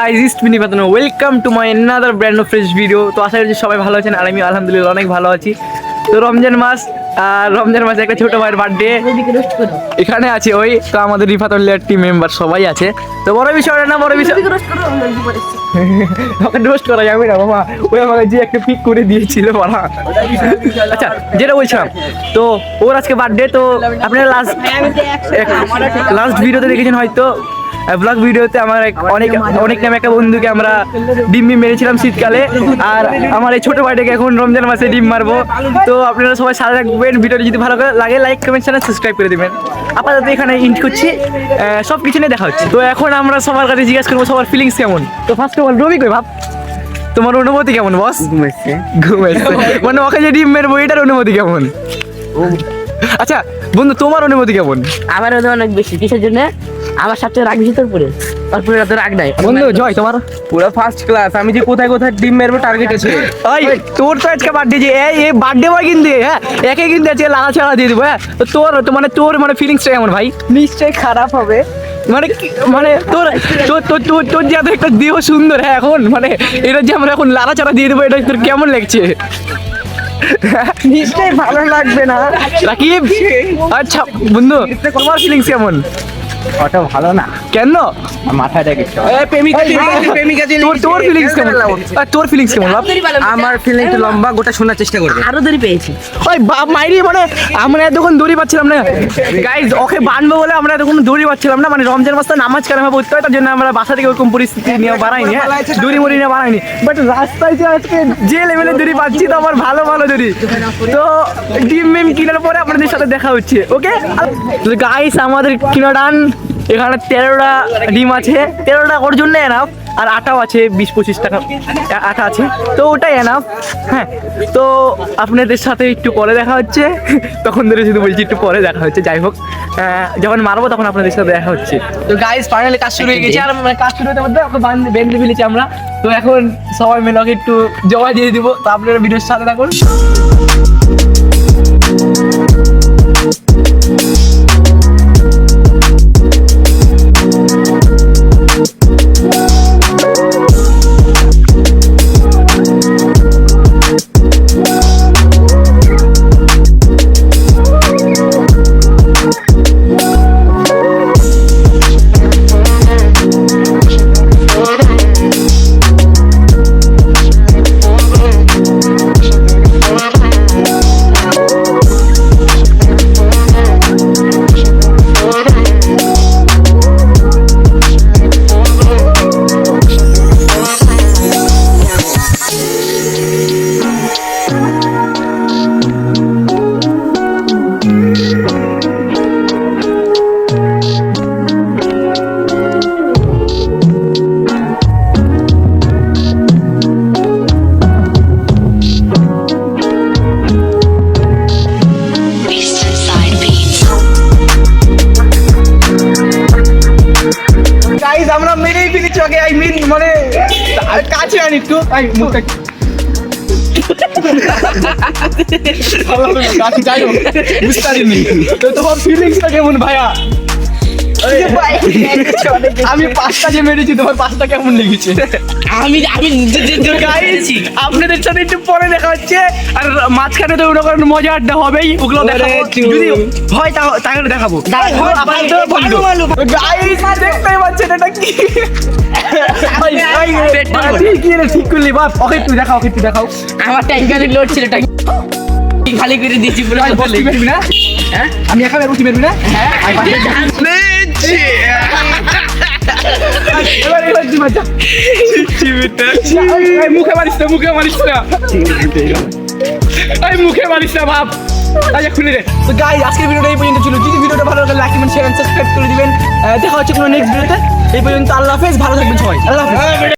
Guys, it's me Nipatan. Welcome to my another brand of fresh video. তো আশা করছি সবাই ভালো আছেন, আর আমি আলহামদুলিল্লাহ অনেক ভালো আছি। তো রমজান মাস, আর রমজান মাসে একটা ছোট ভাইয়ের বার্থডে এখানে আছে। ওই তো আমাদের রিফাতুল টিম মেম্বার সবাই আছে। তো বড় বিষয় না, বড় বিষয় ওকে রোস্ট করা যাবে না বাবা। ওই আমাকে যে একটা পিক করে দিয়েছিল বাবা। আচ্ছা, যেটা বলছিলাম, তো ওর আজকে বার্থডে। তো আপনারা লাস্ট ভিডিওতে দেখেছেন হয়তো, ব্লগ ভিডিওতে আমার অনেক নামে একটা বন্ধুকে আমরা ডিম মেরেছিলাম শীতকালে। আর আমার এই ছোটো ভাইটাকে এখন রমজান মাসে ডিম মারবো। তো আপনারা সবাই সাথে রাখবেন। ভিডিওটি যদি ভালো লাগে লাইক কমেন্ট চ্যানেল সাবস্ক্রাইব করে দেবেন। আপাতত এখানে ইন্ট করছি, সব কিছু নিয়ে দেখা হচ্ছে। তো এখন আমরা সবার কাছে জিজ্ঞাসা করবো সবার ফিলিংস কেমন। তো ফার্স্ট অফ অল রবি কই ভাব, তোমার অনুভূতি কেমন বস? ঘুমাইছে মানে ওকে যে ডিম মেরবো এটার অনুভূতি কেমন? আচ্ছা বন্ধু, তোমার অনুভূতি কেমন? আমার অনেক বেশি। কিসের জন্য? আমার সাথে রাগ বেশি তোর পরে, তারপরে এত রাগ নাই বন্ধু। জয় তোমার পুরো ফার্স্ট ক্লাস। আমি যে কোথায় কোথায় ডিম মেরবো টার্গেট আছে। ওই তোর তো আজকে বার্থডে, যে এই বার্থডে বয় কিন্তু, হ্যাঁ একে কিন্তু আজকে লালা ছাড়া দিয়ে দেবো। হ্যাঁ তো তোর মানে ফিলিংসটা কেমন ভাই? নিশ্চয়ই খারাপ হবে। মানে তোর যে এত একটা দেহ সুন্দর, হ্যাঁ এখন মানে এটা যে আমরা এখন লালা ছাড়া দিয়ে দেবো, এটা তোর কেমন লাগছে? নিশ্চয়ই ভালো লাগবে না রাকিব। আচ্ছা বন্ধু, তোমার ফিলিংস কেমন? ওটা ভালো না, কেন? মাথাটা গেছে। তোর ফিলিংস কেমন? তোর ফিলিংস কেমন বাপ? আমার ফিলিং লম্বা, গোটা শোনার চেষ্টা করবে। আরো দেরি পেয়েছি। ওই বাপ মাইরি, মানে আমরা এতক্ষণ দড়ি পাচ্ছিলাম না গাইজ। ওকে বানবো বলে আমরা এতক্ষণ দড়ি পাচ্ছিলাম না। মানে রমজান মাসে নামাজ কালামা পড়তে হয়, তার জন্য আমরা বাসা থেকে ওরকম পরিস্থিতি নিয়ে বানাইনি, হ্যাঁ দড়ি মড়ি নিয়ে বানাইনি। বাট রাস্তায় যে আজকে যে লেভেলে দড়ি পাচ্ছি, তো আমার ভালো দড়ি। তো ডিম মিম কিনার পরে আপনাদের সাথে দেখা হচ্ছে। ওকে গাইস, আমাদের কিনা ডান। এখানে 13টা ডিম আছে। 13টা ওর জন্য এনাফ। আর আটাও আছে, 20-25 টাকা আটা আছে, তো ওটাই এনাফ। হ্যাঁ তো আপনাদের সাথে একটু পরে দেখা হচ্ছে। তখন ধরে শুধু বলছি একটু পরে দেখা হচ্ছে। যাই হোক, যখন মারবো তখন আপনাদের সাথে দেখা হচ্ছে। তো গাইস ফাইনালি কাজ শুরু হয়ে গেছে। আর মানে কাজ শুরু হতে মধ্যে ওকে বেঁধে ফেলেছি আমরা। তো এখন সবাই মিলে ওকে একটু জমা দিয়ে দিব। তো আপনারা ভিডিওর সাথে থাকুন। আমরা মেরেই ফেলেছি ওকে। আই মিন মানে কাছে আনি একটু মুখটা বুঝতে পারিনি। তো তোমার ফিলিংসটা কেমন ভাইয়া? আমি 5টা যে মেরেছি, তোমার 5টা কেমন লেগেছে? আমি আপনাদের সাথে একটু পরে দেখা হচ্ছে। আর মাঝখানে তো ওরকম মজা আড্ডা হবেই, ওগুলো দেখাবো। যদি হয় তাহলে দেখাবো। দেখতেই পাচ্ছেন এটা কি? ঠিক করলি বাপ। ওকে একটু দেখাও, ওকে একটু দেখাও। আমার ট্যাঙ্কারে লোড ছিল, ট্যাঙ্ক খালি করে দিয়েছি পুরো। মেরবি না? হ্যাঁ আমি একা মেরবি, মেরবি না? হ্যাঁ মুখে মারিস না, মুখে মারিস না, মুখে মারিস না বাপ। আচ্ছা খুলে রে। তো গাইস, আজকের ভিডিওটা এই পর্যন্ত ছিল। যদি ভিডিওটা ভালো লাগে লাইক কমেন্ট শেয়ার সাবস্ক্রাইব করে দিবেন। দেখা হচ্ছে কোনো নেক্সট ভিডিওতে। এই পর্যন্ত আল্লাহ হাফেজ, ভালো থাকবেন সবাই। আল্লাহ হাফেজ।